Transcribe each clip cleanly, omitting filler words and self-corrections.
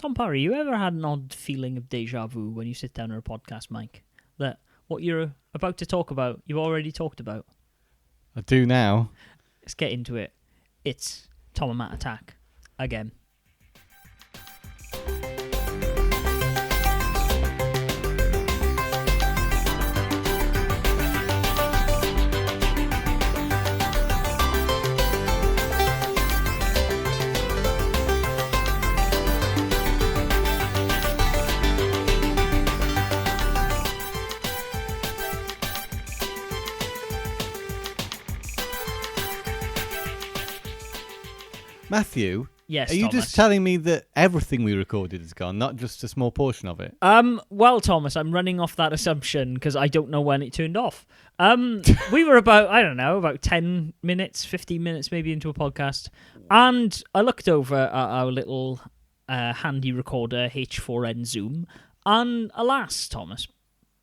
Tom Parry, you ever had an odd feeling of deja vu when you sit down at a podcast mic? That what you're about to talk about, you've already talked about? I do now. Let's get into it. It's Automata Attack again. Matthew, Yes, are you Thomas. just telling me that everything we recorded is gone, not just a small portion of it? Well, Thomas, I'm running off that assumption because I don't know when it turned off. We were about 10 minutes, 15 minutes maybe into a podcast, and I looked over at our little handy recorder H4n Zoom, and alas, Thomas,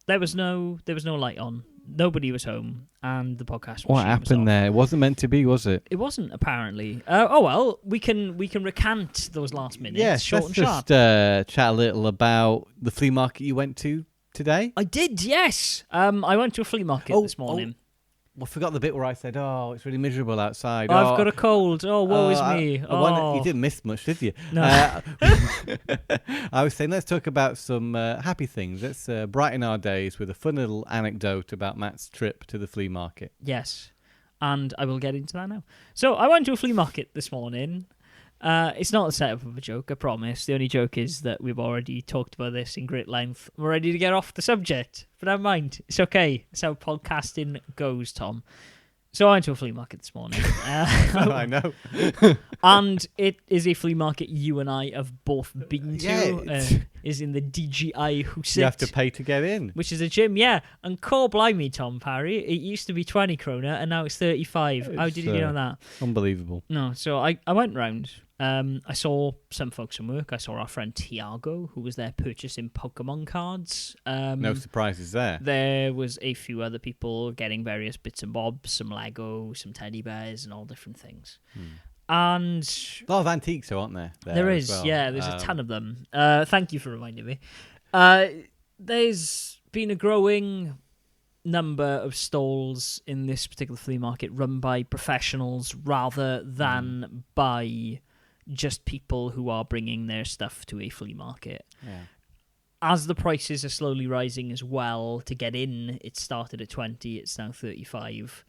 there was no light on. Nobody was home, and the podcast. What happened there? It wasn't meant to be, was it? It wasn't, apparently. Oh well, we can recant those last minutes. Yes, short let's and just sharp. chat a little about the flea market you went to today. I did, yes. I went to a flea market this morning. I forgot the bit where I said, "Oh, it's really miserable outside." I've got a cold. Oh, woe is me. You didn't miss much, did you? No. I was saying, let's talk about some happy things. Let's brighten our days with a fun little anecdote about Matt's trip to the flea market. Yes, and I will get into that now. So I went to a flea market this morning. It's not the setup of a joke, I promise. The only joke is that we've already talked about this in great length. We're ready to get off the subject, but never mind. It's okay. It's how podcasting goes, Tom. So I went to a flea market this morning. I know. And it is a flea market you and I have both been to. Yeah, Is in the DGI Husit. You have to pay to get in. Which is a gym, yeah. And call blimey, Tom Parry, it used to be 20 kroner and now it's 35. How did you know that? Unbelievable. No, so I went round. I saw some folks from work. I saw our friend Tiago, who was there purchasing Pokemon cards. No surprises there. There was a few other people getting various bits and bobs, some Lego, some teddy bears, and all different things. And a lot of antiques, though, aren't there? There is, well. yeah. There's a ton of them. Thank you for reminding me. There's been a growing number of stalls in this particular flea market run by professionals rather than by just people who are bringing their stuff to a flea market. Yeah. As the prices are slowly rising as well, to get in, it started at 20, it's now 35.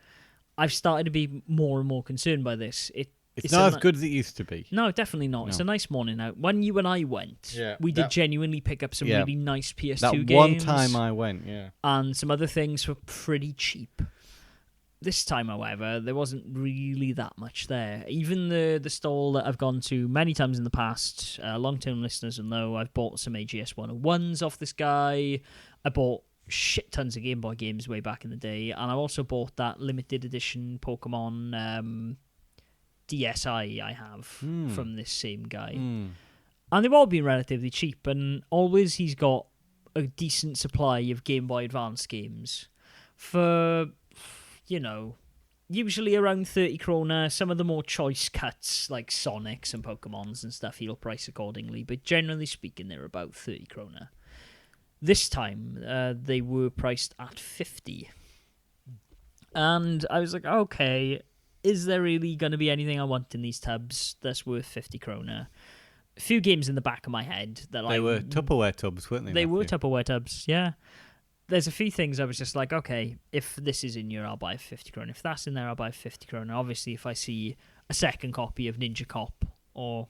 I've started to be more and more concerned by this. It's not as good as it used to be. No, definitely not. No. It's a nice morning out. When you and I went, we did genuinely pick up some really nice PS2 games. That one time I went, and some other things were pretty cheap. This time, however, there wasn't really that much there. Even the stall that I've gone to many times in the past, long-term listeners will know I've bought some AGS 101s off this guy. I bought shit tons of Game Boy games way back in the day, and I also bought that limited edition Pokemon DSi I have from this same guy. And they've all been relatively cheap, and always he's got a decent supply of Game Boy Advance games for, usually around 30 krona. Some of the more choice cuts, like Sonics and Pokemons and stuff, he'll price accordingly, but generally speaking, they're about 30 krona. This time, they were priced at 50. And I was like, okay, is there really going to be anything I want in these tubs that's worth 50 krona? A few games in the back of my head that they were Tupperware tubs, weren't they? They were Tupperware tubs, yeah. There's a few things I was just like, okay, if this is in here, I'll buy 50 krona. If that's in there, I'll buy 50 krona. Obviously, if I see a second copy of Ninja Cop or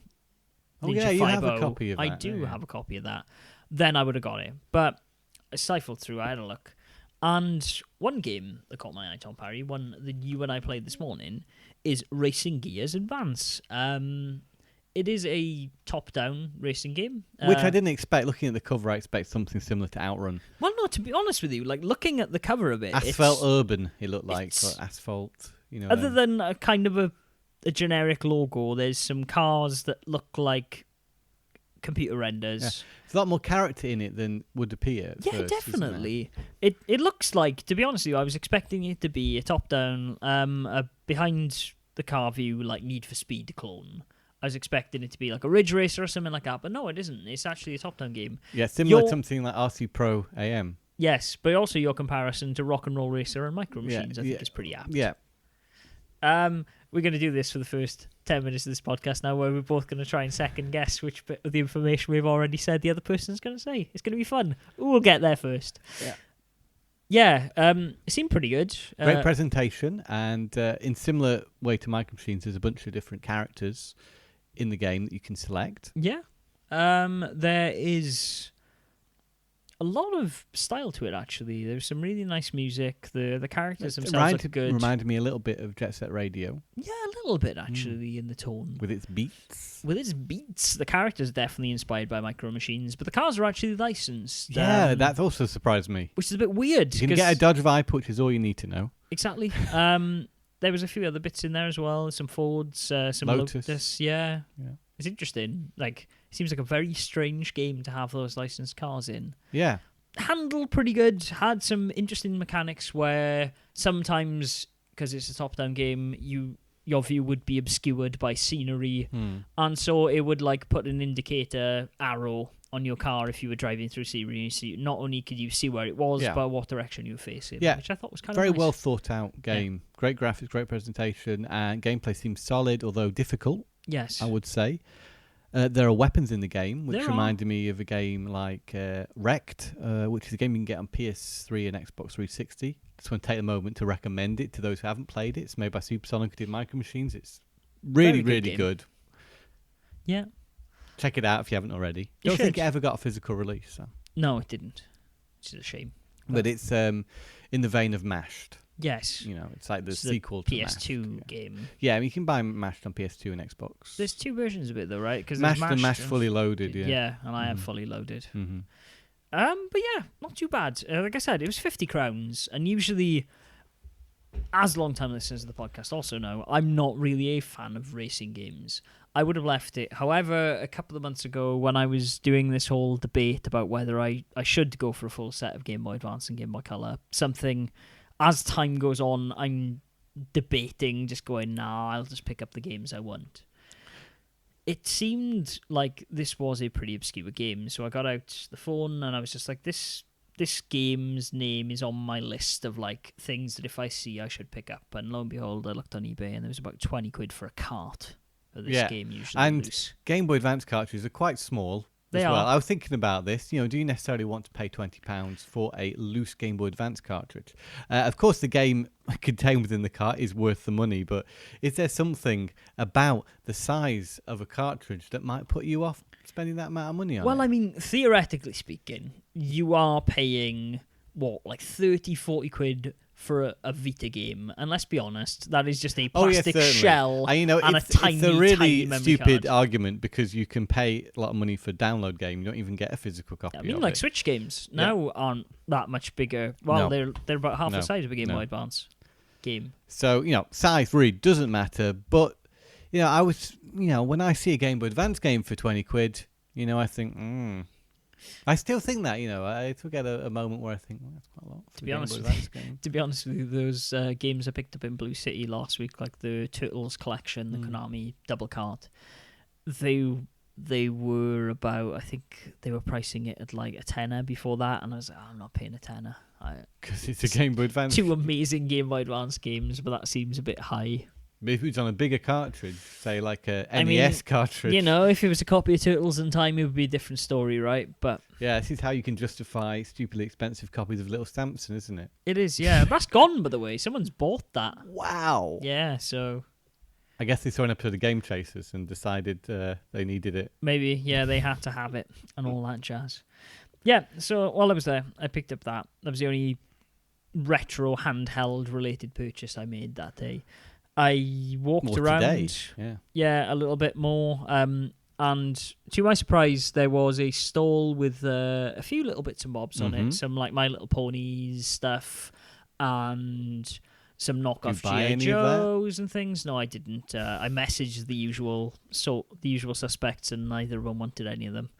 Ninja 5.0, you have a copy of that. I do have a copy of that. Then I would have got it. But I sifled through, I had a look. And one game that caught my eye, Tom Parry, one that you and I played this morning, is Racing Gears Advance. It is a top-down racing game. Which I didn't expect. Looking at the cover, I expect something similar to Outrun. Well, no, to be honest with you, like looking at the cover of it... Asphalt Urban, it looked like. Asphalt, Other than a kind of a generic logo, there's some cars that look like computer renders. Yeah. There's a lot more character in it than would appear at first, definitely. It looks like, to be honest with you, I was expecting it to be a top-down, behind the car view, like Need for Speed clone. I was expecting it to be like a Ridge Racer or something like that, but no, it isn't. It's actually a top-down game. Yeah, similar to something like RC Pro AM. Yes, but also your comparison to Rock and Roll Racer and Micro Machines, I think is pretty apt. Yeah. We're going to do this for the first 10 minutes of this podcast now, where we're both going to try and second guess which bit of the information we've already said the other person's going to say. It's going to be fun. We'll get there first. Yeah. It seemed pretty good. Great presentation, and in similar way to Micro Machines, there's a bunch of different characters in the game that you can select. Yeah. There is a lot of style to it, actually. There's some really nice music. The characters themselves look good. Reminded me a little bit of Jet Set Radio. Yeah, a little bit, actually, in the tone. With its beats. The characters are definitely inspired by Micro Machines, but the cars are actually licensed. Yeah, that also surprised me. Which is a bit weird. You can get a Dodge Viper, which is all you need to know. Exactly. There was a few other bits in there as well. Some Fords, some Lotus. Yeah. It's interesting. Like, it seems like a very strange game to have those licensed cars in. Yeah. Handled pretty good. Had some interesting mechanics where sometimes, because it's a top-down game, your view would be obscured by scenery, and so it would like put an indicator arrow on your car if you were driving through scenery. So not only could you see where it was, but what direction you were facing. Yeah. Which I thought was kind very of nice. well thought out game. Yeah. Great graphics, great presentation, and gameplay seems solid, although difficult. Yes, I would say. There are weapons in the game, which reminded me of a game like Wrecked, which is a game you can get on PS3 and Xbox 360. Just want to take a moment to recommend it to those who haven't played it. It's made by Supersonic, who did Micro Machines. It's really, really good. Yeah. Check it out if you haven't already. Don't think it ever got a physical release. So. No, it didn't. Which is a shame. But it's in the vein of Mashed. Yes. You know, it's like the sequel to PS2 game. Yeah, I mean, you can buy Mashed on PS2 and Xbox. There's two versions of it, though, right? Because Mashed and Mashed Fully Loaded, yeah. Yeah, and I have Fully Loaded. Mm-hmm. But yeah, not too bad. Like I said, it was 50 crowns, and usually, as long-time listeners of the podcast also know, I'm not really a fan of racing games. I would have left it. However, a couple of months ago, when I was doing this whole debate about whether I should go for a full set of Game Boy Advance and Game Boy Color, as time goes on, I'm debating, just going, nah, I'll just pick up the games I want. It seemed like this was a pretty obscure game, so I got out the phone and I was just like, this game's name is on my list of like things that if I see I should pick up. And lo and behold, I looked on eBay and there was about 20 quid for a cart of this game usually. And loose. Game Boy Advance cartridges are quite small. As well. I was thinking about this. You know, do you necessarily want to pay £20 for a loose Game Boy Advance cartridge? Of course, the game contained within the cart is worth the money, but is there something about the size of a cartridge that might put you off spending that amount of money on it? Well, I mean, theoretically speaking, you are paying, like 30, 40 quid for a Vita game, and let's be honest, that is just a plastic shell and a tiny, it's a really tiny stupid card. argument because you can pay a lot of money for a download game. You don't even get a physical copy. I mean, of like it. Switch games now aren't that much bigger. Well, they're about half the size of a Game Boy Advance game. So size really doesn't matter. But I was when I see a Game Boy Advance game for 20 quid, I think. I still think that, I still get a moment where I think, well, that's quite a lot. To be honest with you, those games I picked up in Blue City last week, like the Turtles collection, the Konami double cart, they were about, I think they were pricing it at like a tenner before that, and I was like, I'm not paying a tenner. Because it's a Game Boy Advance. Two amazing Game Boy Advance games, but that seems a bit high. Maybe if it was on a bigger cartridge, say like a NES cartridge. If it was a copy of Turtles in Time, it would be a different story, right? But yeah, this is how you can justify stupidly expensive copies of Little Samson, isn't it? It is, yeah. That's gone, by the way. Someone's bought that. Wow. Yeah, so I guess they saw an episode of Game Chasers and decided they needed it. Maybe, yeah, they had to have it and all that jazz. Yeah, so while I was there, I picked up that. That was the only retro handheld related purchase I made that day. I walked around, today. a little bit more, and to my surprise, there was a stall with a few little bits and bobs on it, some like My Little Ponies stuff, and some knockoff G.I. Joes and things. No, I didn't. I messaged the usual suspects, and neither of them wanted any of them.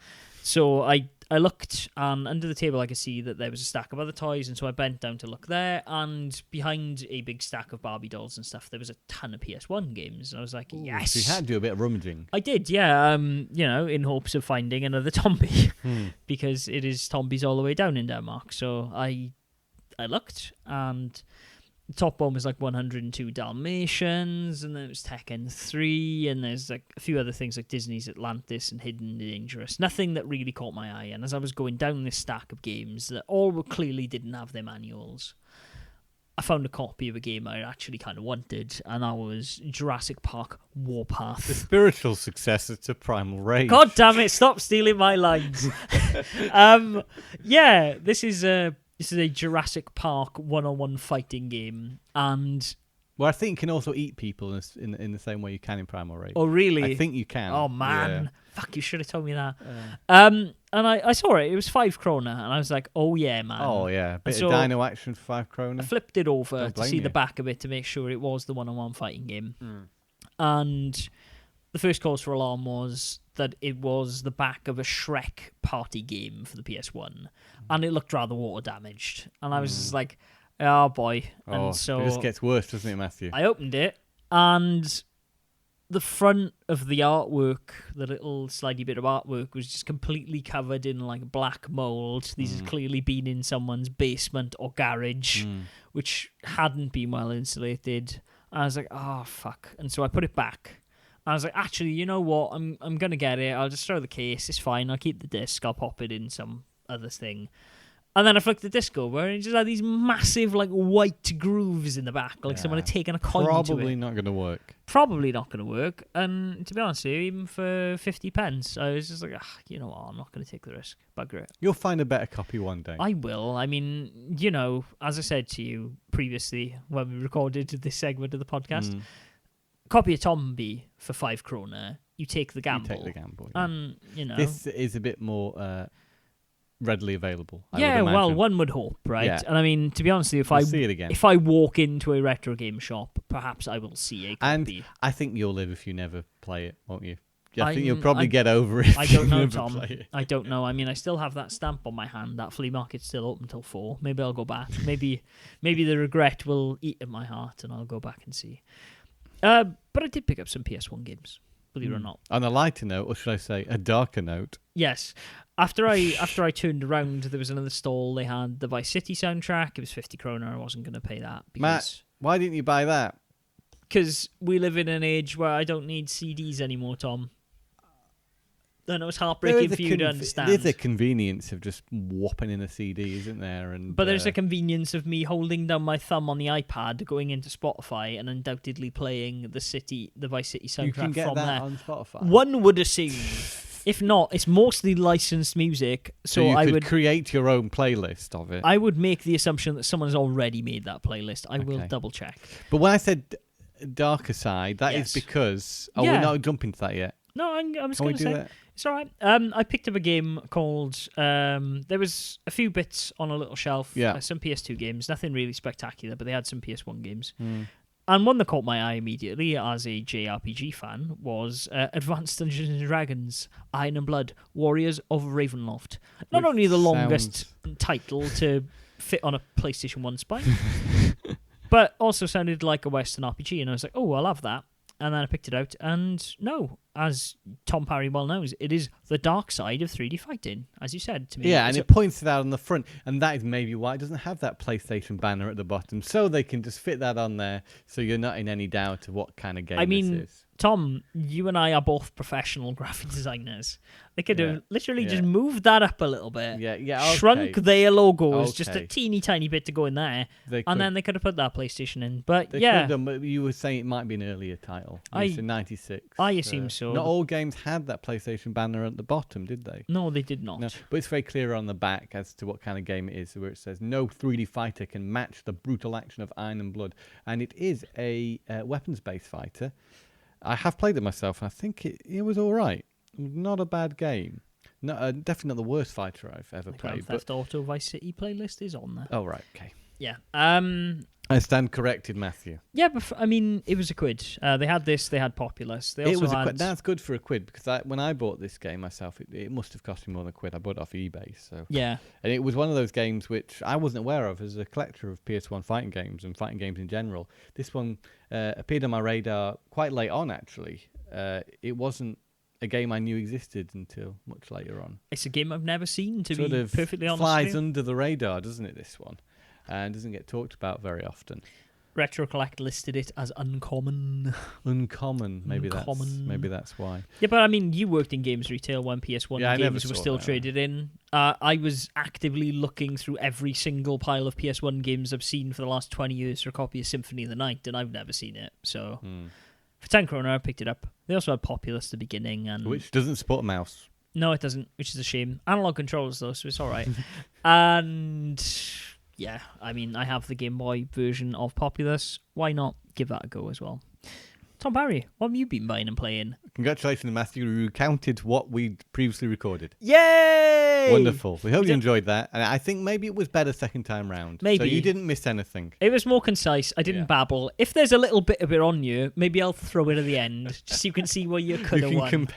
So I looked, and under the table I could see that there was a stack of other toys, and so I bent down to look there, and behind a big stack of Barbie dolls and stuff, there was a ton of PS1 games. And I was like, yes! So you had to do a bit of rummaging. I did, yeah, in hopes of finding another Tombi, because it is Tombis all the way down in Denmark. So I looked, and the top one was like 102 Dalmatians, and then it was Tekken 3, and there's like a few other things like Disney's Atlantis and Hidden Dangerous. Nothing that really caught my eye. And as I was going down this stack of games that all clearly didn't have their manuals, I found a copy of a game I actually kind of wanted, and that was Jurassic Park Warpath. The spiritual successor to Primal Rage. God damn it, stop stealing my lines. This is a Jurassic Park one-on-one fighting game, and well, I think you can also eat people in the same way you can in Primal Rage. Oh, really? I think you can. Oh man, fuck! You should have told me that. And I saw it. It was 5 krona, and I was like, oh yeah, man. Oh yeah, bit of dino action for 5 krona. I flipped it over to see the back of it to make sure it was the one-on-one fighting game, and the first cause for alarm was that it was the back of a Shrek party game for the PS1, and it looked rather water damaged. And I was just like, oh boy. And so it just gets worse, doesn't it, Matthew? I opened it, and the front of the artwork, the little slidey bit of artwork, was just completely covered in like black mold. These had clearly been in someone's basement or garage, which hadn't been well insulated. And I was like, oh fuck. And so I put it back. I was like, actually, you know what? I'm gonna get it. I'll just throw the case. It's fine. I'll keep the disc. I'll pop it in some other thing. And then I flicked the disc over, and it just had these massive, like, white grooves in the back, like someone had taken a coin to it. Probably not going to work. Probably not going to work. And to be honest with you, even for 50 pence, I was just like, you know what? I'm not going to take the risk. But great. You'll find a better copy one day. I will. I mean, you know, as I said to you previously when we recorded this segment of the podcast, copy a Tombi for 5 krona. You take the gamble. You take the gamble. Yeah. And, you know. This is a bit more readily available. Yeah, well, one would hope, right? Yeah. And I mean, to be honest with you, if I walk into a retro game shop, perhaps I will see a copy. And I think you'll live if you never play it, won't you? I think you'll probably get over it. I don't know, Tom. I don't know. I mean, I still have that stamp on my hand. That flea market's still open till 4. Maybe I'll go back. Maybe the regret will eat at my heart, and I'll go back and see. But I did pick up some PS1 games, believe it or not. On a lighter note, or should I say a darker note? Yes. After I turned around, there was another stall. They had the Vice City soundtrack. It was 50 kroner. I wasn't going to pay that. Matt, why didn't you buy that? Because we live in an age where I don't need CDs anymore, Tom. I know it's heartbreaking for you to understand. There's a convenience of just whopping in a CD, isn't there? But there's a convenience of me holding down my thumb on the iPad, going into Spotify, and undoubtedly playing the Vice City soundtrack from there. You can get that on Spotify. One would assume. If not, it's mostly licensed music. So you I could would create your own playlist of it. I would make the assumption that someone has already made that playlist. I will double check. But when I said darker side, that is because... Oh, we're not jumping to that yet. No, I was going to say... That? It's all right. I picked up a game called... there was a few bits on a little shelf. Yeah. Some PS2 games. Nothing really spectacular, but they had some PS1 games. And one that caught my eye immediately as a JRPG fan was Advanced Dungeons & Dragons Iron and Blood Warriors of Ravenloft. Not only the longest title to fit on a PlayStation 1 spine, but also sounded like a Western RPG. And I was like, oh, I'll have that. And then I picked it out, and no, as Tom Parry well knows, it is the dark side of 3D fighting, as you said to me. Yeah, and it points it out on the front, and that is maybe why it doesn't have that PlayStation banner at the bottom, so they can just fit that on there, so you're not in any doubt of what kind of game this is. Tom, you and I are both professional graphic designers. They could have literally just moved that up a little bit. Shrunk their logos just a teeny tiny bit to go in there. And then they could have put that PlayStation in. But they could have done, but you were saying it might be an earlier title. It's in 96. I assume so. Not all games had that PlayStation banner at the bottom, did they? No, they did not. No, but it's very clear on the back as to what kind of game it is, where it says, no 3D fighter can match the brutal action of Iron and Blood. And it is a weapons-based fighter. I have played it myself, and I think it was all right. Not a bad game. No, definitely not the worst fighter I've ever played. Grand Theft Auto Vice City playlist is on there. Oh, right, okay. Yeah. I stand corrected, Matthew. Yeah, but I mean, it was a quid. They had this. They had Populous. They also it was had... a quid. That's good for a quid because when I bought this game myself, it must have cost me more than a quid. I bought it off eBay. So yeah, and it was one of those games which I wasn't aware of as a collector of PS1 fighting games and fighting games in general. This one appeared on my radar quite late on, actually. It wasn't a game I knew existed until much later on. It's a game I've never seen, to sort be of perfectly honest. Flies under the radar, doesn't it, this one? And doesn't get talked about very often. Retro Collect listed it as uncommon. Uncommon. Maybe that's why. Yeah, but I mean, you worked in games retail when PS1 games were still traded in. I was actively looking through every single pile of PS1 games I've seen for the last 20 years for a copy of Symphony of the Night, and I've never seen it. So for 10 kroner, I picked it up. They also had Populous at the beginning, and which doesn't support a mouse. No, it doesn't, which is a shame. Analog controllers though, so it's all right. And yeah, I mean, I have the Game Boy version of Populous. Why not give that a go as well? Tom Barry, what have you been buying and playing? Congratulations, Matthew. You recounted what we previously recorded. Yay! Wonderful. We hope you enjoyed that. And I think maybe it was better second time round. Maybe. So you didn't miss anything. It was more concise. I didn't babble. If there's a little bit of it on you, maybe I'll throw it at the end, just so you can see what you could have won.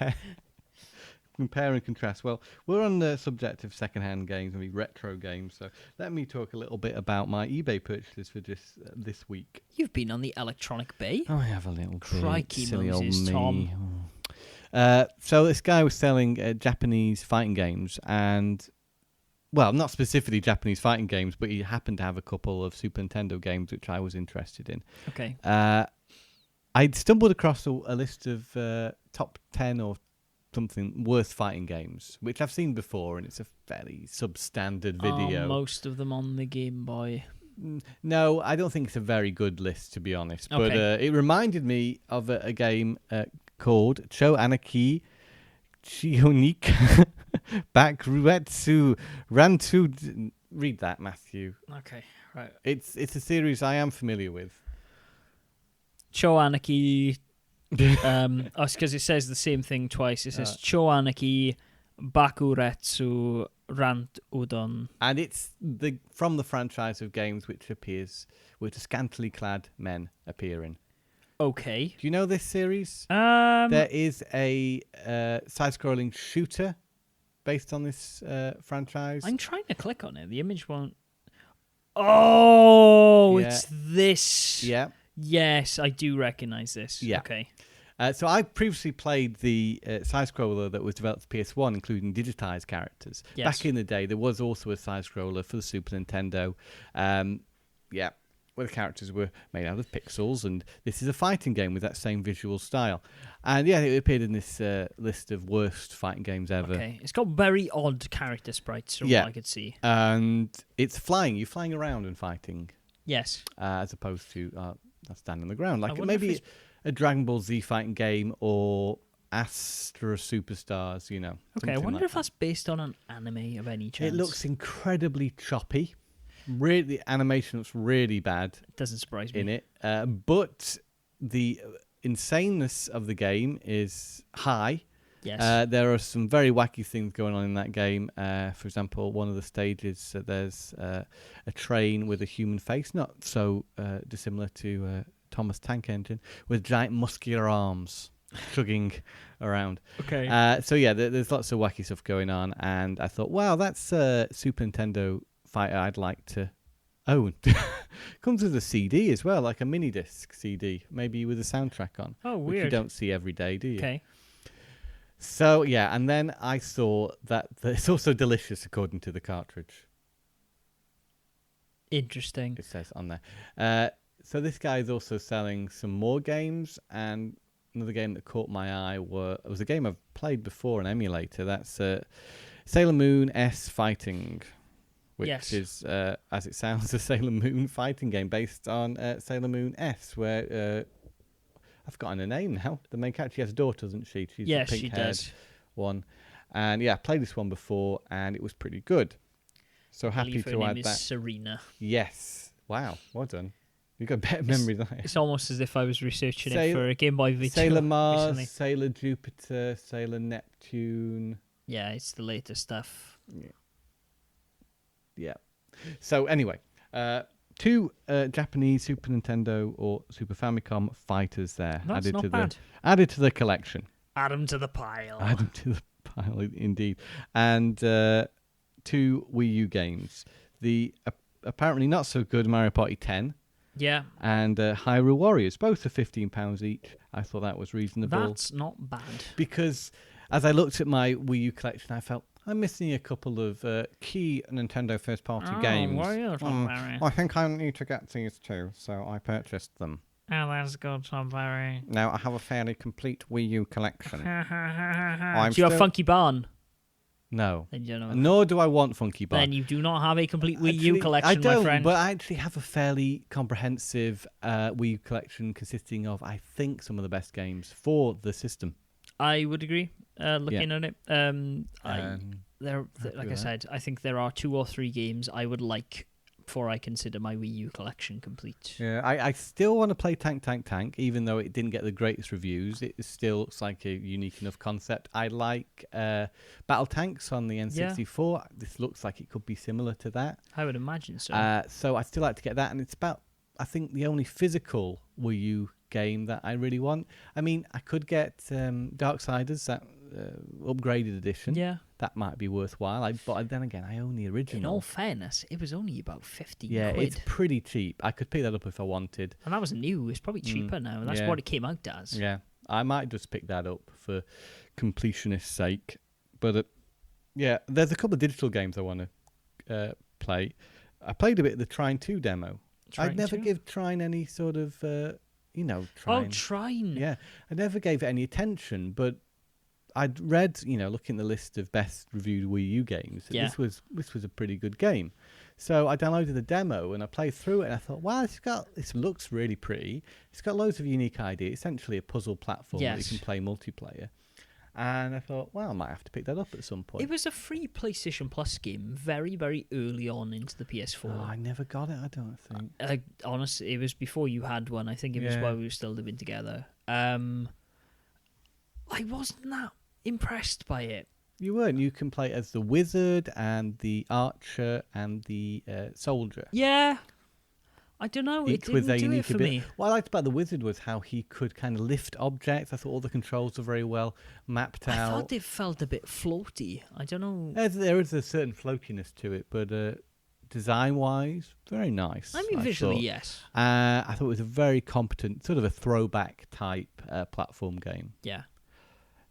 Compare and contrast. Well, we're on the subject of second-hand games and retro games, so let me talk a little bit about my eBay purchases for just this week. You've been on the Electronic Bay? Oh, I have a little Crikey bit. Silly Moses, old me. Tom. So this guy was selling Japanese fighting games and, well, not specifically Japanese fighting games, but he happened to have a couple of Super Nintendo games which I was interested in. Okay. I'd stumbled across a list of top 10 or something worth fighting games, which I've seen before, and it's a fairly substandard video. Are most of them on the Game Boy? No, I don't think it's a very good list, to be honest. Okay. But it reminded me of a game called Cho Anaki Chionik Bakuretsu Rantu. Read that, Matthew. Okay, right. It's a series I am familiar with. Cho Anaki. Because it says the same thing twice. It says Cho Anaki Bakuretsu Rant Udon, and it's from the franchise of games which scantily clad men appear in. Okay. Do you know this series? There is a side-scrolling shooter based on this franchise. I'm trying to click on it. The image won't. Oh, yeah. It's this. Yeah. Yes, I do recognize this. Yeah. Okay. So I previously played the side-scroller that was developed for PS1, including digitized characters. Yes. Back in the day, there was also a side-scroller for the Super Nintendo. Where the characters were made out of pixels, and this is a fighting game with that same visual style. And yeah, it appeared in this list of worst fighting games ever. Okay, it's got very odd character sprites from what I could see. And it's flying. You're flying around and fighting. Yes. As opposed to standing on the ground. Like maybe a Dragon Ball Z fighting game or Astra Superstars, you know. Okay, I wonder if that's based on an anime of any chance. It looks incredibly choppy. Really, the animation looks really bad. It doesn't surprise me. In it. But the insaneness of the game is high. Yes. There are some very wacky things going on in that game. For example, one of the stages, there's a train with a human face, not so dissimilar to Thomas Tank Engine, with giant muscular arms chugging around. Okay. So yeah, there's lots of wacky stuff going on, and I thought, wow, that's a Super Nintendo fighter I'd like to own. Comes with a CD as well, like a mini disc CD, maybe with a soundtrack on. Oh, weird. Which you don't see every day, do you? Okay. So yeah, and then I saw that it's also delicious according to the cartridge. Interesting. It says on there. So this guy is also selling some more games, and another game that caught my eye was a game I've played before, an emulator. That's Sailor Moon S Fighting, which is, as it sounds, a Sailor Moon fighting game based on Sailor Moon S, where I've forgotten her name now. The main character, she has a daughter, doesn't she? She's yes, the pink-haired one. And yeah, I played this one before, and it was pretty good. So happy to add that. Serena. Yes. Wow. Well done. You've got better memory than I. It's almost as if I was researching it for a Game Boy Vita. Sailor Mars, recently. Sailor Jupiter, Sailor Neptune. Yeah, it's the latest stuff. Yeah. So anyway, 2 Japanese Super Nintendo or Super Famicom fighters there. That's not bad. Added to the collection. Add them to the pile. Add them to the pile, indeed. And 2 Wii U games. The apparently not so good Mario Party 10. Yeah. And Hyrule Warriors. Both are £15 each. I thought that was reasonable. That's not bad. Because as I looked at my Wii U collection, I felt I'm missing a couple of key Nintendo first-party games. I think I need to get these 2, so I purchased them. Oh, that's good, Tom Barry. Now I have a fairly complete Wii U collection. Do you have Funky Barn? No. Then you know. Nor do I want Funky Barn. Then you do not have a complete Wii U collection, I don't, my friend. But I actually have a fairly comprehensive Wii U collection consisting of, I think, some of the best games for the system. I would agree. Looking at it, like I said, I think there are 2 or 3 games I would like before I consider my Wii U collection complete. Yeah, I still want to play Tank, even though it didn't get the greatest reviews. It still looks like a unique enough concept. I like Battle Tanks on the N64. Yeah. This looks like it could be similar to that. I would imagine so. So I'd still like to get that, and it's about, I think, the only physical Wii U game that I really want. I mean, I could get Darksiders, that upgraded edition. Yeah. That might be worthwhile. But then again, I own the original. In all fairness, it was only about 50 Yeah, quid. It's pretty cheap. I could pick that up if I wanted. And that was new. It's probably cheaper now. That's what it came out as. Yeah, I might just pick that up for completionist's sake. But yeah, there's a couple of digital games I want to play. I played a bit of the Trine 2 demo. I'd never give Trine any sort of, Trine. Oh, Trine. Yeah, I never gave it any attention, but I'd read, looking at the list of best reviewed Wii U games, this was a pretty good game. So I downloaded the demo and I played through it and I thought, wow, this looks really pretty. It's got loads of unique ideas. Essentially a puzzle platform that you can play multiplayer. And I thought, well, I might have to pick that up at some point. It was a free PlayStation Plus game very, very early on into the PS4. Oh, I never got it, I don't think. Honestly, it was before you had one. I think it was while we were still living together. I wasn't that impressed by it. You weren't. You can play as the wizard and the archer and the soldier. Yeah. I don't know. It didn't do it for me. What I liked about the wizard was how he could kind of lift objects. I thought all the controls were very well mapped out. I thought it felt a bit floaty. I don't know. There is a certain floatiness to it, but design-wise, very nice. I mean, visually, yes. I thought it was a very competent, sort of a throwback type platform game. Yeah.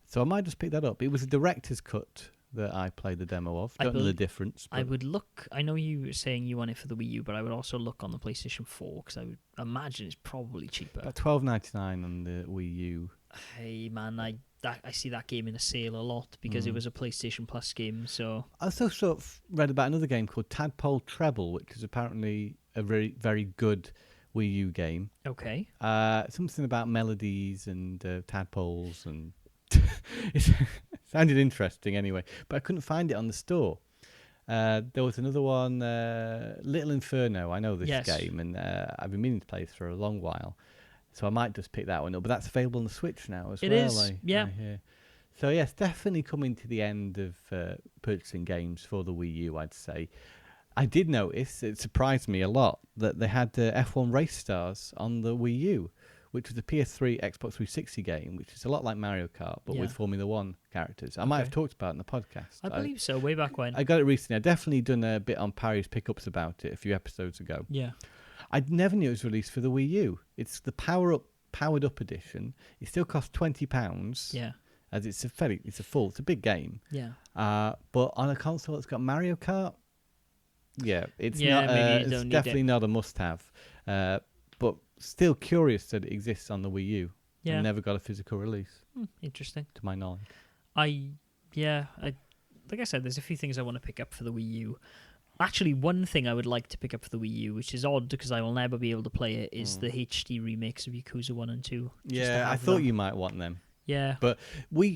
So I might just pick that up. It was a director's cut that I played the demo of. Don't know the difference. I would look. I know you were saying you want it for the Wii U, but I would also look on the PlayStation 4 because I would imagine it's probably cheaper. About $12.99 on the Wii U. Hey man, I see that game in a sale a lot because it was a PlayStation Plus game. So I also sort of read about another game called Tadpole Treble, which is apparently a very, very good Wii U game. Okay. Something about melodies and tadpoles and. It sounded interesting anyway, but I couldn't find it on the store. There was another one, Little Inferno. I know this game, and I've been meaning to play this for a long while, so I might just pick that one up. But that's available on the Switch now as well. It is, yeah. So yes, definitely coming to the end of purchasing games for the Wii U, I'd say. I did notice, it surprised me a lot, that they had F1 Race Stars on the Wii U, which was a PS3 Xbox 360 game, which is a lot like Mario Kart, but with Formula One characters. I might have talked about it in the podcast. I believe so, way back when. I got it recently. I definitely done a bit on Parry's Pickups about it a few episodes ago. Yeah. I never knew it was released for the Wii U. It's the powered up edition. It still costs £20. Yeah. As it's a big game. Yeah. But on a console that's got Mario Kart, it's definitely not a must-have. But still curious that it exists on the Wii U. Yeah. And never got a physical release. Interesting. To my knowledge. Like I said, there's a few things I want to pick up for the Wii U. Actually, one thing I would like to pick up for the Wii U, which is odd because I will never be able to play it, is the HD remakes of Yakuza 1 and 2. Yeah, I thought you might want them. Yeah. But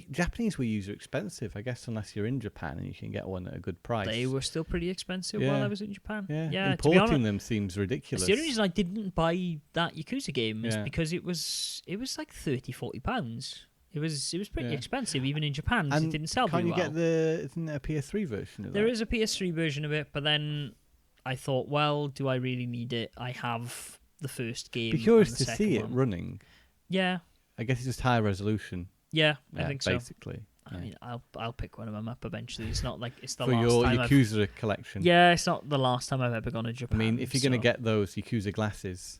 Japanese Wii U's are expensive, I guess, unless you're in Japan and you can get one at a good price. They were still pretty expensive while I was in Japan. Yeah. Importing them seems ridiculous. The only reason I didn't buy that Yakuza game is because it was like £30-40. It was pretty expensive, even in Japan, because it didn't sell very well. Can't you get isn't there a PS3 version of that? There is a PS3 version of it, but then I thought, well, do I really need it? I have the first game. Be curious to see it running. Yeah. I guess it's just high resolution. Yeah, I think so. Basically. I mean, I'll pick one of them up eventually. It's not like it's the for last your time Yakuza collection. Yeah, it's not the last time I've ever gone to Japan. I mean, if you're going to get those Yakuza glasses.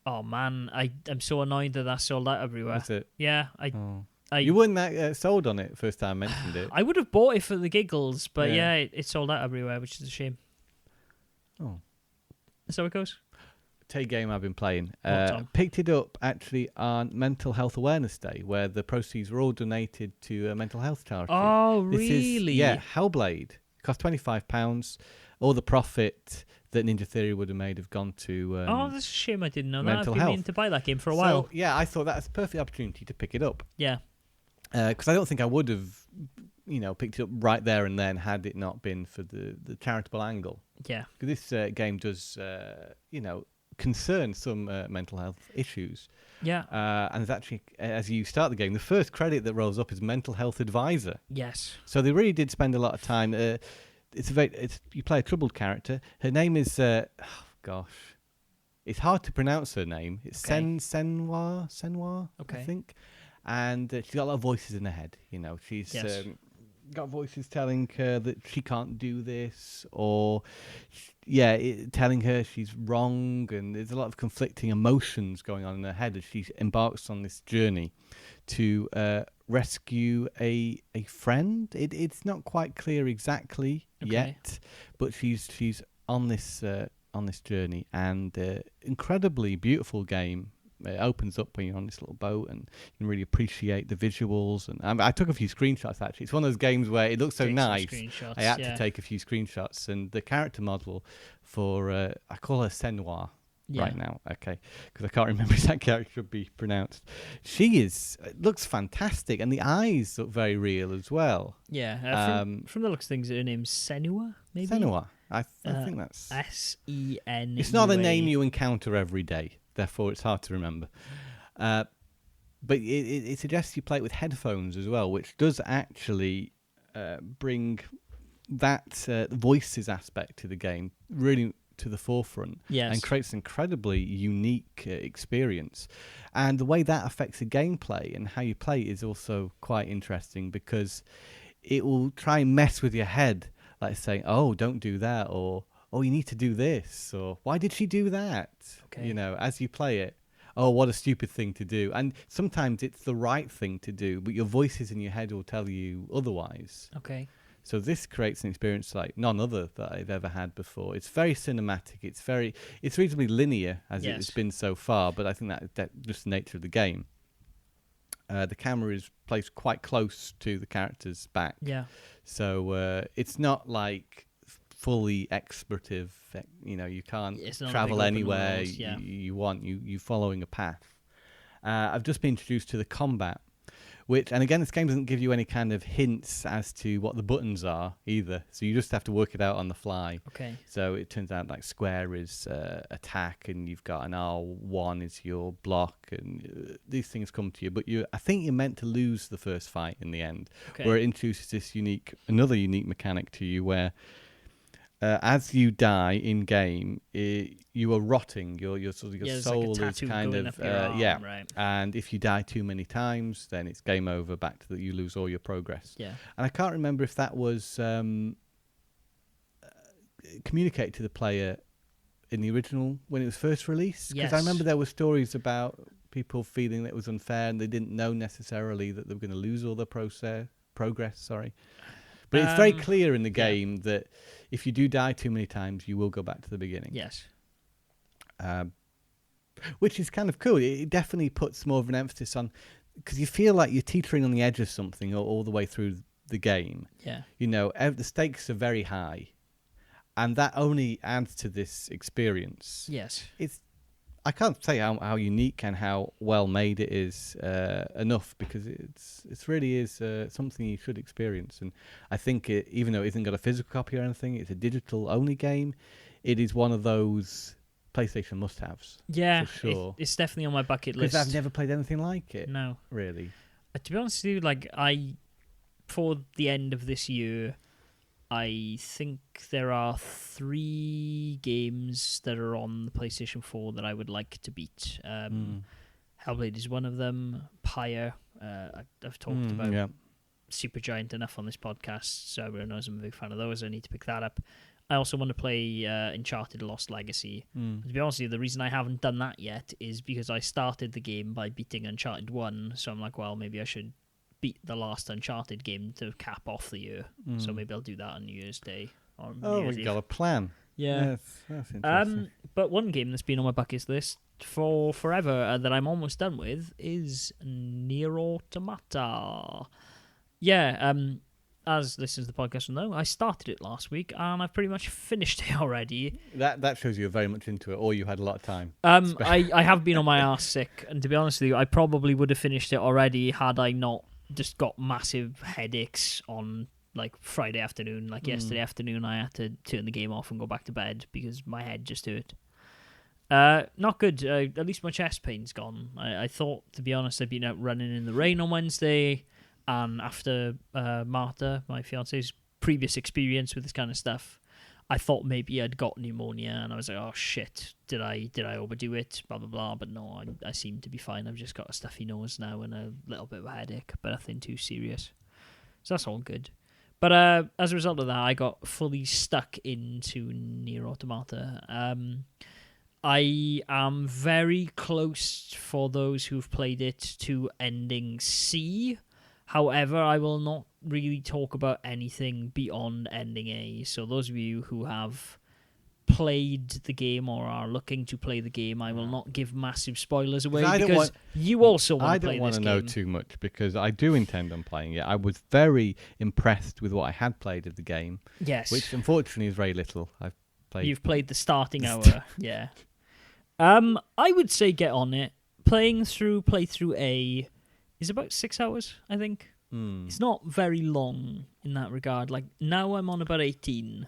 Oh man, I'm so annoyed that that's sold out everywhere. Is it? Yeah, you weren't that sold on it first time I mentioned it. I would have bought it for the giggles, but it's sold out everywhere, which is a shame. Oh, so it goes. Tell you a game I've been playing. Picked it up actually on Mental Health Awareness Day, where the proceeds were all donated to a mental health charity. Oh, really? Hellblade. It cost £25. All the profit that Ninja Theory would have made have gone to oh, that's a shame I didn't know that. I've been health. meaning to buy that game for a while. So, yeah, I thought that's a perfect opportunity to pick it up. Yeah. Because I don't think I would have, picked it up right there and then had it not been for the charitable angle. Yeah. Because this game does, concern some mental health issues. Yeah. And it's actually, as you start the game, the first credit that rolls up is mental health advisor. Yes. So they really did spend a lot of time. You play a troubled character. Her name is it's hard to pronounce her name. It's Senwa, okay. I think. And she's got a lot of voices in her head. She's got voices telling her that she can't do this, or telling her she's wrong, and there's a lot of conflicting emotions going on in her head as she embarks on this journey to rescue a friend. It's not quite clear exactly yet, but she's on this journey, and incredibly beautiful game. It opens up when you're on this little boat, and you can really appreciate the visuals. And I took a few screenshots, actually. It's one of those games where it looks so nice. I had to take a few screenshots. And the character model for, I call her Senwa right now, okay, because I can't remember how that character should be pronounced. She looks fantastic, and the eyes look very real as well. Yeah, from the looks of things, her name's Senua, maybe? Senua. I think that's... S-E-N-U-A. It's not a name you encounter every day. Therefore, it's hard to remember. But it suggests you play it with headphones as well, which does actually bring that voices aspect to the game really to the forefront. Yes. And creates an incredibly unique experience. And the way that affects the gameplay and how you play is also quite interesting, because it will try and mess with your head, like saying, oh, don't do that, or oh, you need to do this, or why did she do that? Okay. As you play it, oh, what a stupid thing to do. And sometimes it's the right thing to do, but your voices in your head will tell you otherwise. Okay. So this creates an experience like none other that I've ever had before. It's very cinematic. It's reasonably linear as it's been so far, but I think that just the nature of the game. The camera is placed quite close to the character's back. Yeah. So it's not like fully explorative, you can't travel anywhere you want. You're following a path. I've just been introduced to the combat, and again, this game doesn't give you any kind of hints as to what the buttons are either, so you just have to work it out on the fly. Okay. So it turns out like square is attack, and you've got an R1 is your block, and these things come to you, but I think you're meant to lose the first fight in the end, where it introduces this another unique mechanic to you, where as you die in game, you are rotting. Your soul is kind of arm, right. And if you die too many times, then it's game over. Back to that, you lose all your progress. Yeah. And I can't remember if that was communicated to the player in the original when it was first released. Because I remember there were stories about people feeling that it was unfair, and they didn't know necessarily that they were going to lose all their progress. Sorry. But it's very clear in the game that if you do die too many times, you will go back to the beginning. Yes. Which is kind of cool. It definitely puts more of an emphasis on, because you feel like you're teetering on the edge of something all the way through the game. Yeah. The stakes are very high, and that only adds to this experience. Yes. I can't say how unique and how well made it is enough, because it really is something you should experience. And I think even though it isn't got a physical copy or anything, it's a digital only game. It is one of those PlayStation must-haves. Yeah, for sure. It's definitely on my bucket list. Because I've never played anything like it. No, really. To be honest with you, for the end of this year, I think there are 3 games that are on the PlayStation 4 that I would like to beat. Hellblade is one of them. Pyre, I've talked about. Yeah. Supergiant enough on this podcast, so everyone knows I'm a big fan of those. I need to pick that up. I also want to play Uncharted Lost Legacy. To be honest with you, the reason I haven't done that yet is because I started the game by beating Uncharted 1, so I'm like, well, maybe I should beat the last Uncharted game to cap off the year. So maybe I'll do that on New Year's Day. Or New Year's we Eve. got a plan. Yeah. Yes, that's interesting. But one game that's been on my bucket list for forever that I'm almost done with is Nier Automata. Yeah, as listeners to the podcast will know, I started it last week and I've pretty much finished it already. That shows you're very much into it, or you had a lot of time. I have been on my ass sick, and to be honest with you, I probably would have finished it already had I not just got massive headaches on like Friday afternoon. Like yesterday afternoon, I had to turn the game off and go back to bed because my head just hurt. Not good. At least my chest pain's gone. I thought, to be honest, I'd been out running in the rain on Wednesday. And after Marta, my fiance's previous experience with this kind of stuff, I thought maybe I'd got pneumonia, and I was like, "Oh shit, did I overdo it?" Blah blah blah. But no, I seem to be fine. I've just got a stuffy nose now and a little bit of a headache, but nothing too serious. So that's all good. But as a result of that, I got fully stuck into Nier Automata. I am very close, for those who've played it, to ending C. However, I will not really talk about anything beyond ending A. So those of you who have played the game or are looking to play the game, I will not give massive spoilers away because you also want to play this game. I don't want to know too much because I do intend on playing it. I was very impressed with what I had played of the game. Yes. Which unfortunately is very little. You've played the starting hour, yeah. I would say get on it. Playthrough A is about 6 hours, I think. It's not very long in that regard. Like, now I'm on about 18.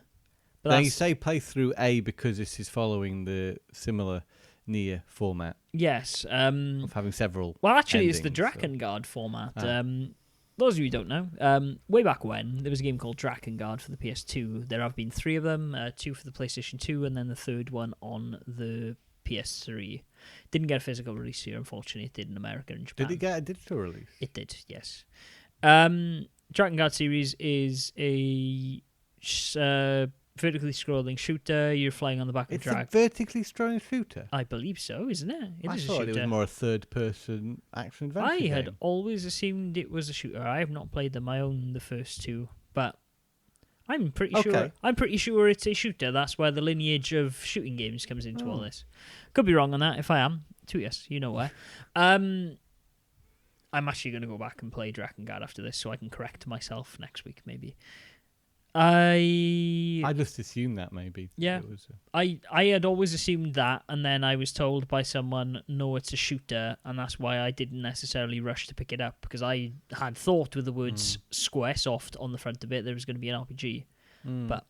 But now you say play through A because this is following the similar Nier format. Yes. Of having several Well, actually, endings, it's the Drakengard format. Those of you who don't know, way back when, there was a game called Drakengard for the PS2. There have been 3 of them, 2 for the PlayStation 2, and then the third one on the PS3. Didn't get a physical release here, unfortunately. It did in America and Japan. Did it get a digital release? It did, yes. Drakengard series is a vertically scrolling shooter. You're flying on the back of a dragon. It's a vertically scrolling shooter? I believe so, isn't it? I thought it was more a third-person action-adventure game. I had game. always assumed it was a shooter. I have not played them. I own the first 2, but I'm pretty sure. I'm pretty sure it's a shooter. That's where the lineage of shooting games comes into all this. Could be wrong on that. If I am, tweet us. You know where. I'm actually going to go back and play Drakengard after this, so I can correct myself next week. Maybe. I just assumed that maybe. Yeah. It was I had always assumed that, and then I was told by someone, no, it's a shooter, and that's why I didn't necessarily rush to pick it up, because I had thought with the words Squaresoft on the front of it there was going to be an RPG, but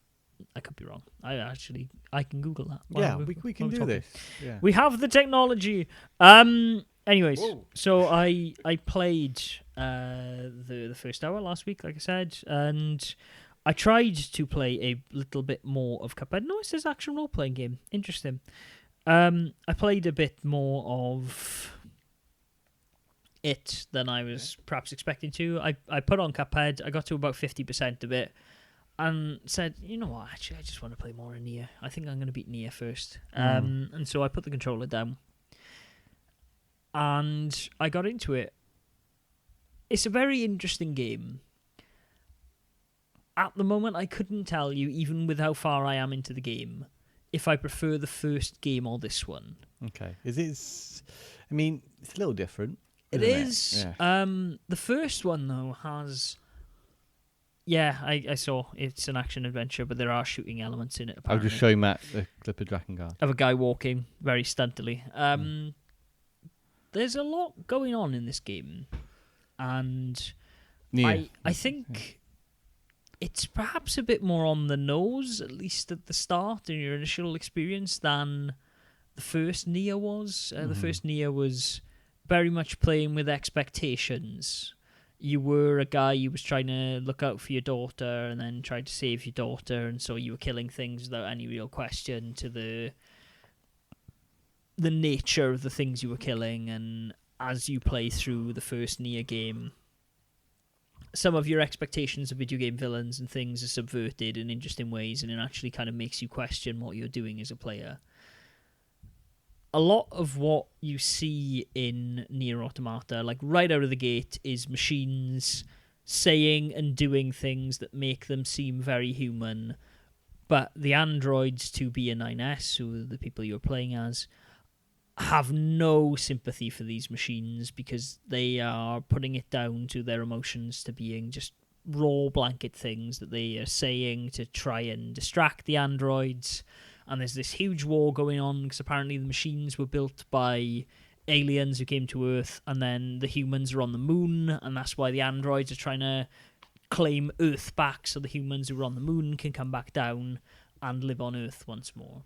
I could be wrong. I can Google that. Yeah, we can do this. Yeah. We have the technology. Anyways, so I played the first hour last week, like I said, and I tried to play a little bit more of Cuphead. No, it says action role-playing game. Interesting. I played a bit more of it than I was perhaps expecting to. I put on Cuphead. I got to about 50% of it and said, you know what, actually, I just want to play more of Nier. I think I'm going to beat Nier first. And so I put the controller down. And I got into it. It's a very interesting game. At the moment, I couldn't tell you, even with how far I am into the game, if I prefer the first game or this one. Okay. It's a little different. It is. Yeah. The first one, though, has... Yeah, I saw it's an action-adventure, but there are shooting elements in it, apparently. I'll just show you, Matt, the clip of Drakengard. Of a guy walking very stuntily. There's a lot going on in this game. And I think... It's perhaps a bit more on the nose, at least at the start in your initial experience, than the first Nier was. The first Nier was very much playing with expectations. you were a guy who was trying to look out for your daughter and then tried to save your daughter, and so you were killing things without any real question to the nature of the things you were killing. And as you play through the first Nier game, some of your expectations of video game villains and things are subverted in interesting ways, and it actually kind of makes you question what you're doing as a player. A lot of what you see in Nier Automata, like right out of the gate, is machines saying and doing things that make them seem very human, but the androids to B9S, who are the people you're playing as, have no sympathy for these machines because they are putting it down to their emotions to being just raw blanket things that they are saying to try and distract the androids. And there's this huge war going on because apparently the machines were built by aliens who came to Earth, and then the humans are on the moon, and that's why the androids are trying to claim Earth back so the humans who are on the moon can come back down and live on Earth once more.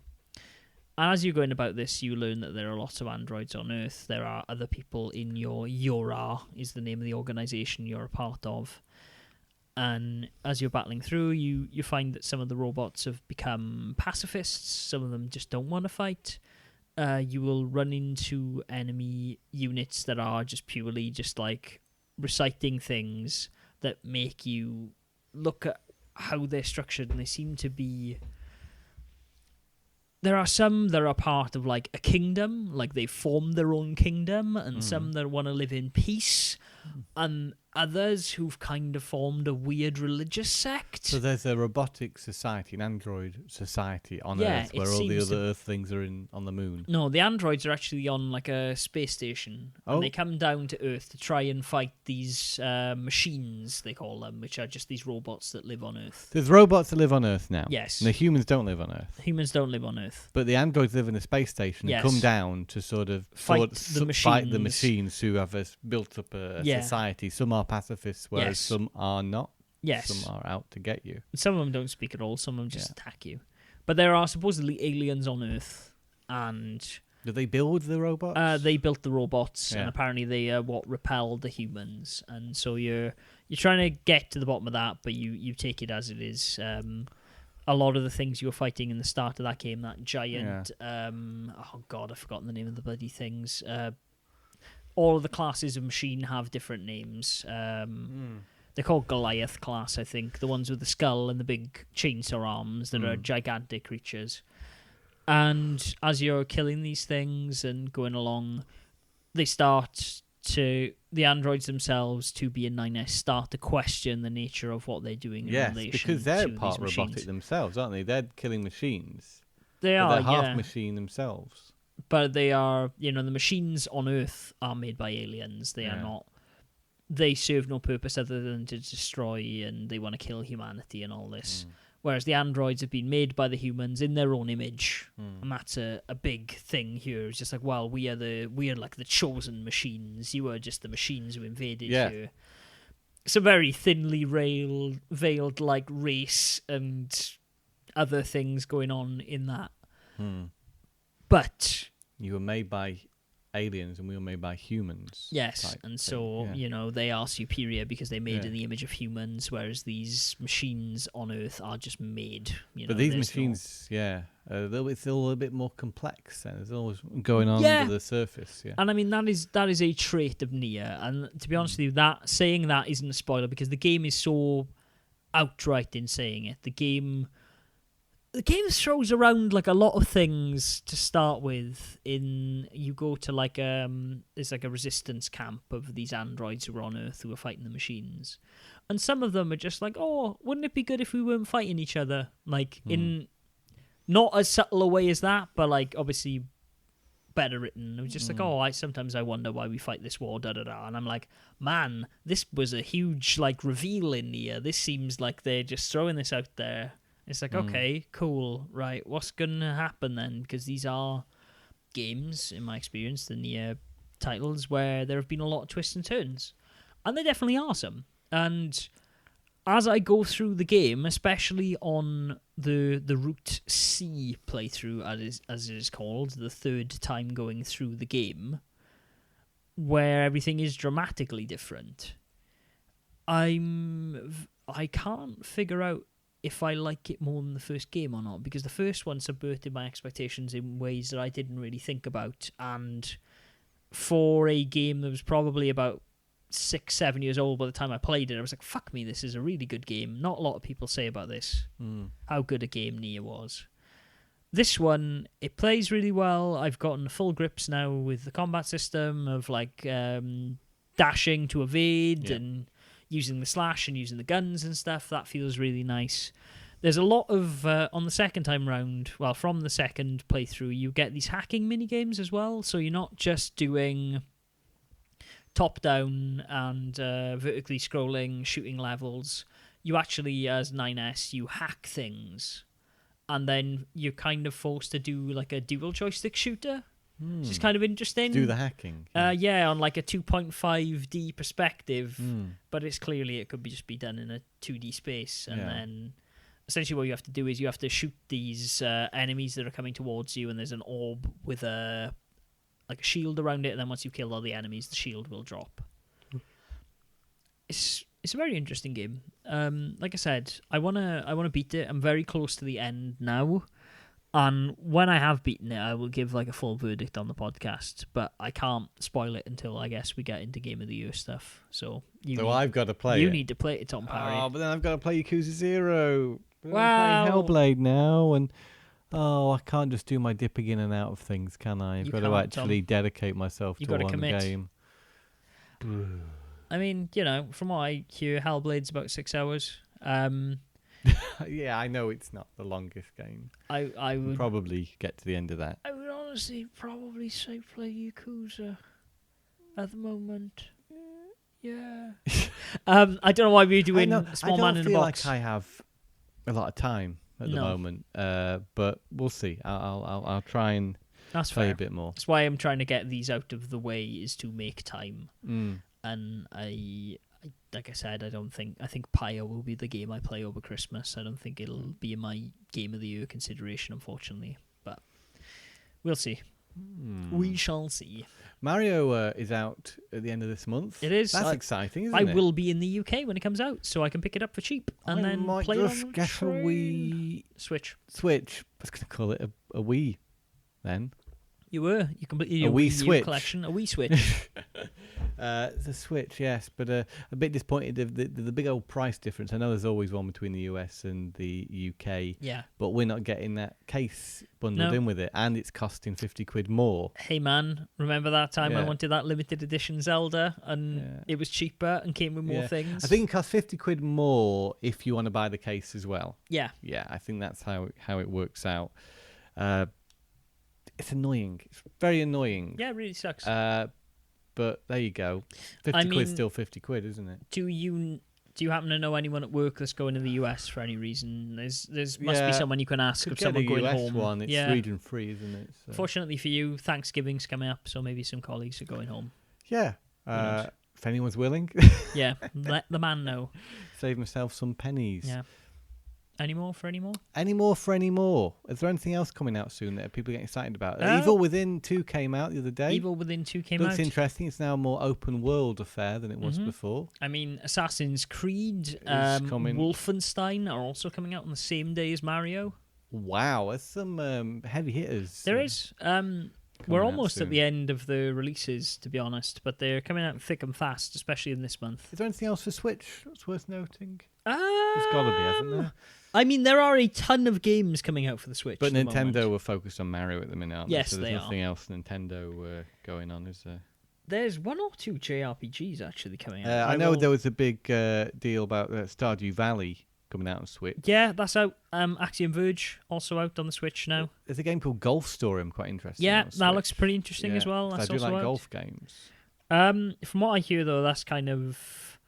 And as you're going about this, you learn that there are lots of androids on Earth. There are other people in your Yora, is the name of the organization you're a part of. And as you're battling through, you find that some of the robots have become pacifists. Some of them just don't want to fight. You will run into enemy units that are just purely just like reciting things that make you look at how they're structured, and they seem to be... There are some that are part of like a kingdom, like they formed their own kingdom, and some that want to live in peace, and others who've kind of formed a weird religious sect. So there's a robotic society, an android society on Earth, where all the other Earth things are on the moon. No, the androids are actually on like a space station. Oh. And they come down to Earth to try and fight these machines, they call them, which are just these robots that live on Earth. There's robots that live on Earth now. Yes. And the humans don't live on Earth. Humans don't live on Earth. But the androids live in a space station and come down to sort of fight the machines who have built up a society. Some are pacifists, whereas some are not. Yes. Some are out to get you. Some of them don't speak at all. Some of them just attack you. But there are supposedly aliens on Earth, and... Did they build the robots? They built the robots, and apparently they are what repelled the humans. And so you're trying to get to the bottom of that, but you take it as it is. A lot of the things you were fighting in the start of that game, that giant... oh, God, I've forgotten the name of the bloody things. All of the classes of machine have different names. They're called Goliath class, I think. The ones with the skull and the big chainsaw arms that are gigantic creatures. And as you're killing these things and going along, they start to... The androids themselves, to B9S, start to question the nature of what they're doing in relation to because they're part these robotic machines. themselves, aren't they? They're killing machines. They're half machine themselves. But they are, the machines on Earth are made by aliens. They are not... They serve no purpose other than to destroy, and they want to kill humanity and all this. Whereas the androids have been made by the humans in their own image, and that's a big thing here. It's just like, well, we are like the chosen machines. You are just the machines who invaded here. It's a very thinly veiled like race and other things going on in that. But you were made by aliens and we were made by humans. Yes, and so, they are superior because they're made in the image of humans, whereas these machines on Earth are just made. But these machines, it's a little bit more complex, and there's always going on under the surface. Yeah. And I mean, that is a trait of Nier, and to be honest with you, saying that isn't a spoiler because the game is so outright in saying it. The game throws around like a lot of things to start with. You go to like there's like a resistance camp of these androids who are on Earth who are fighting the machines, and some of them are just like, oh, wouldn't it be good if we weren't fighting each other? Like in not as subtle a way as that, but like obviously better written. It was just like, sometimes I wonder why we fight this war, da da da. And I'm like, man, this was a huge like reveal in Nier. This seems like they're just throwing this out there. It's like, okay, cool, right, what's going to happen then? Because these are games, in my experience, the Nier titles, where there have been a lot of twists and turns. And there definitely are some. And as I go through the game, especially on the Route C playthrough, as it is called, the third time going through the game, where everything is dramatically different, I can't figure out if I like it more than the first game or not, because the first one subverted my expectations in ways that I didn't really think about, and for a game that was probably about 6-7 years old by the time I played it, I was like, fuck me, this is a really good game. Not a lot of people say about this how good a game Nier was. This one, it plays really well. I've gotten full grips now with the combat system of like dashing to evade and using the slash and using the guns and stuff. That feels really nice. There's a lot of, on the second time round, well, from the second playthrough, you get these hacking minigames as well. So you're not just doing top-down and vertically scrolling shooting levels. You actually, as 9S, you hack things. And then you're kind of forced to do like a dual joystick shooter. Which is kind of interesting. Do the hacking. Yeah, on like a 2.5D perspective. But it's clearly it could just be done in a 2D space. And then essentially what you have to do is you have to shoot these enemies that are coming towards you, and there's an orb with a shield around it, and then once you kill all the enemies, the shield will drop. It's a very interesting game. Like I said, I wanna beat it. I'm very close to the end now. And when I have beaten it, I will give like a full verdict on the podcast, but I can't spoil it until I guess we get into Game of the Year stuff. So I've got to play it. You need to play it, Tom Parry. Oh, but then I've got to play Yakuza 0. Wow. I'm playing Hellblade now, and I can't just do my dipping in and out of things, can I? I've got to actually dedicate myself to one game. I mean, from what I hear, Hellblade's about 6 hours. Yeah, I know it's not the longest game. I would probably get to the end of that. I would honestly probably say play Yakuza at the moment. Yeah. I don't know why we're doing Small Man in the Box. I don't feel like I have a lot of time at the moment, but we'll see. I'll try and play a bit more. That's why I'm trying to get these out of the way, is to make time. And I like I said, I think Pyre will be the game I play over Christmas. I don't think it'll be in my Game of the Year consideration, unfortunately. But we'll see. We shall see. Mario is out at the end of this month. It is. That's exciting, isn't it? I will be in the UK when it comes out, so I can pick it up for cheap and then play it on get a Wii Switch. I was going to call it a Wii then. You were. You completed your Wii Switch collection. A Wii Switch. The Switch, yes, but a bit disappointed of the big old price difference. I know there's always one between the US and the UK. Yeah. But we're not getting that case bundled in with it, and it's costing £50 more. Hey man, remember that time I wanted that limited edition Zelda, and it was cheaper and came with more things? I think it costs £50 more if you want to buy the case as well. Yeah. Yeah, I think that's how it works out. It's annoying. It's very annoying. Yeah, it really sucks. But there you go. £50 still £50, isn't it? Do you happen to know anyone at work that's going to the US for any reason? There's must be someone you can ask of someone going US home. One. It's region free, isn't it? So. Fortunately for you, Thanksgiving's coming up, so maybe some colleagues are going home. Yeah. If anyone's willing. Yeah, let the man know. Save myself some pennies. Yeah. Any more for any more? Any more for any more? Is there anything else coming out soon that people are getting excited about? Evil Within 2 came out the other day. Evil Within 2 came out. Looks interesting. It's now a more open world affair than it was before. I mean, Assassin's Creed, Wolfenstein are also coming out on the same day as Mario. Wow, there's some heavy hitters. There is. We're almost at the end of the releases, to be honest, but they're coming out thick and fast, especially in this month. Is there anything else for Switch that's worth noting? There's got to be, hasn't there? I mean, there are a ton of games coming out for the Switch. But Nintendo were focused on Mario at the minute, aren't yes, they? So there's nothing else Nintendo going on, is there? There's 1 or 2 JRPGs actually coming out. I know there was a big deal about Stardew Valley coming out on Switch. Yeah, that's out. Axiom Verge also out on the Switch now. There's a game called Golf Story I'm quite interested in. Yeah, that looks pretty interesting as well. That's I do like out. golf games. From what I hear, though, that's kind of...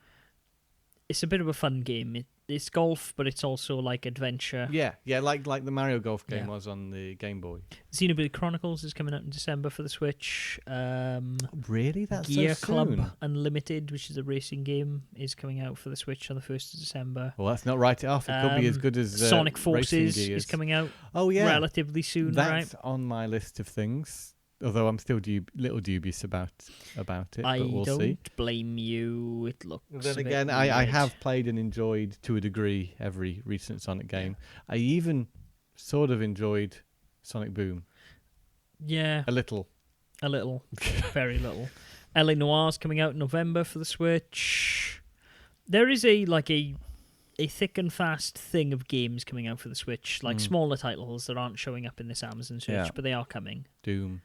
It's a bit of a fun game. It's golf, but it's also like adventure. Yeah, like the Mario Golf game was on the Game Boy. Xenoblade Chronicles is coming out in December for the Switch. Really? That's Gear so soon? Club Unlimited, which is a racing game, is coming out for the Switch on the 1st of December. Well, let's not write it off. It could be as good as Sonic Forces is coming out relatively soon. That's on my list of things. Although I'm still little dubious about it, but we'll see. I don't blame you. It looks. Then again, I have played and enjoyed to a degree every recent Sonic game. Yeah. I even sort of enjoyed Sonic Boom. Yeah. A little. Very little. LA Noir's coming out in November for the Switch. There is a thick and fast thing of games coming out for the Switch, like smaller titles that aren't showing up in this Amazon search, but they are coming. Doom.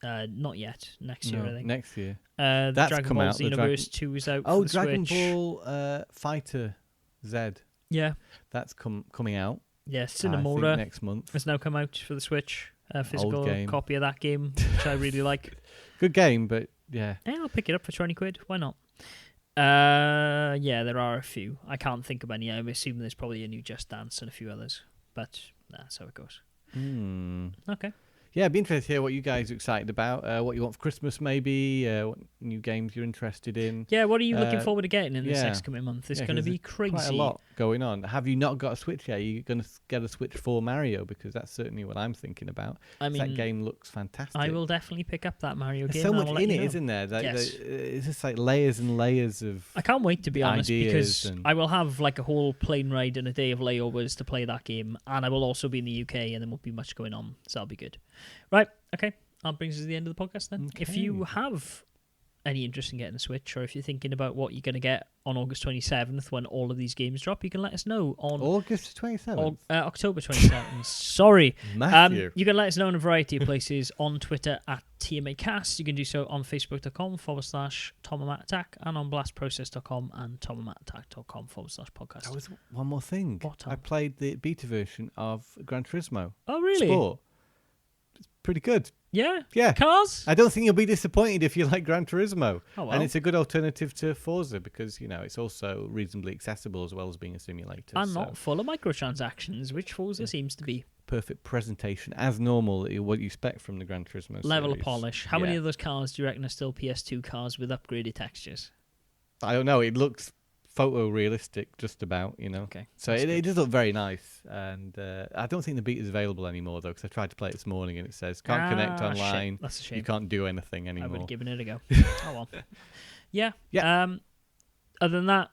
Not yet. Next year, I think. Next year. The That's Dragon come Ball out. Xenoverse 2 is out for the Dragon Switch. Ball Fighter Z. Yeah. That's coming out. Yeah, Cinemora next month. has now come out for the Switch. A physical copy of that game, which I really like. Good game, but yeah. Yeah, I'll pick it up for 20 quid. Why not? Yeah, there are a few. I can't think of any. I assume there's probably a new Just Dance and a few others. But that's how it goes. Okay. Yeah, I'd be interested to hear what you guys are excited about, what you want for Christmas maybe, what new games you're interested in. Yeah, what are you looking forward to getting in this next coming month? It's going to be crazy. Quite a lot going on. Have you not got a Switch yet? Are you going to get a Switch for Mario? Because that's certainly what I'm thinking about. I mean, that game looks fantastic. I will definitely pick up that Mario game. There's so much in it, isn't there? Yes. It's just like layers and layers of I can't wait, to be honest, because and I will have like a whole plane ride and a day of layovers to play that game, and I will also be in the UK, and there won't be much going on, so that'll be good. Right, okay. That brings us to the end of the podcast then. Okay. If you have any interest in getting a Switch, or if you're thinking about what you're going to get on August 27th when all of these games drop, you can let us know on August 27th? October 27th. Sorry. Matthew. You can let us know in a variety of places on Twitter at TMAcast. You can do so on facebook.com/TomAttack and on blastprocess.com and tomamattack.com/podcast. That was one more thing. What, Tom? I played the beta version of Gran Turismo. Oh, really? Sport. It's pretty good. Yeah? Yeah. Cars? I don't think you'll be disappointed if you like Gran Turismo. Oh, well. And it's a good alternative to Forza because, it's also reasonably accessible as well as being a simulator. And not full of microtransactions, which Forza seems to be. Perfect presentation, as normal, what you expect from the Gran Turismo Level series. of polish. How many of those cars do you reckon are still PS2 cars with upgraded textures? I don't know. It looks photorealistic, just about, Okay. So it does look very nice, and I don't think the beta is available anymore though, because I tried to play it this morning and it says can't connect online. Shit. That's a shame. You can't do anything anymore. I would have given it a go. Oh well. Yeah. Yeah. Other than that,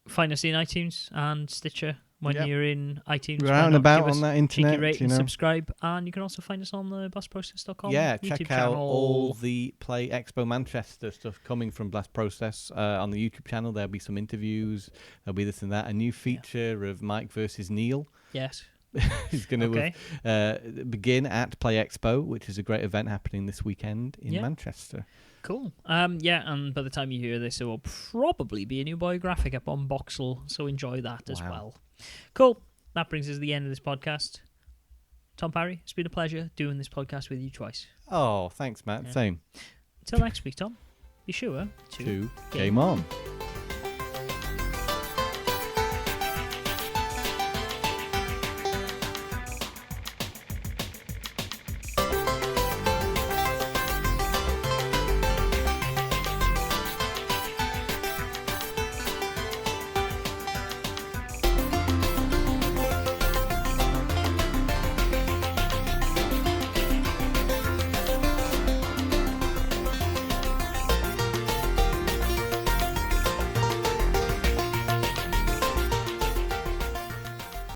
find us in iTunes and Stitcher when you're in iTunes. We're out and about on that internet. Rate and subscribe, and you can also find us on the blastprocess.com. Yeah, YouTube check channel. out all the Play Expo Manchester stuff coming from Blast Process on the YouTube channel. There'll be some interviews. There'll be this and that. A new feature of Mike versus Neil. Yes. Is going to begin at Play Expo, which is a great event happening this weekend in Manchester. Cool. And by the time you hear this, there will probably be a new biographic up on Boxel, so enjoy that as well. Cool. That brings us to the end of this podcast. Tom Parry, it's been a pleasure doing this podcast with you twice. Oh, thanks, Matt. Same. Until next week, Tom, be sure to game on.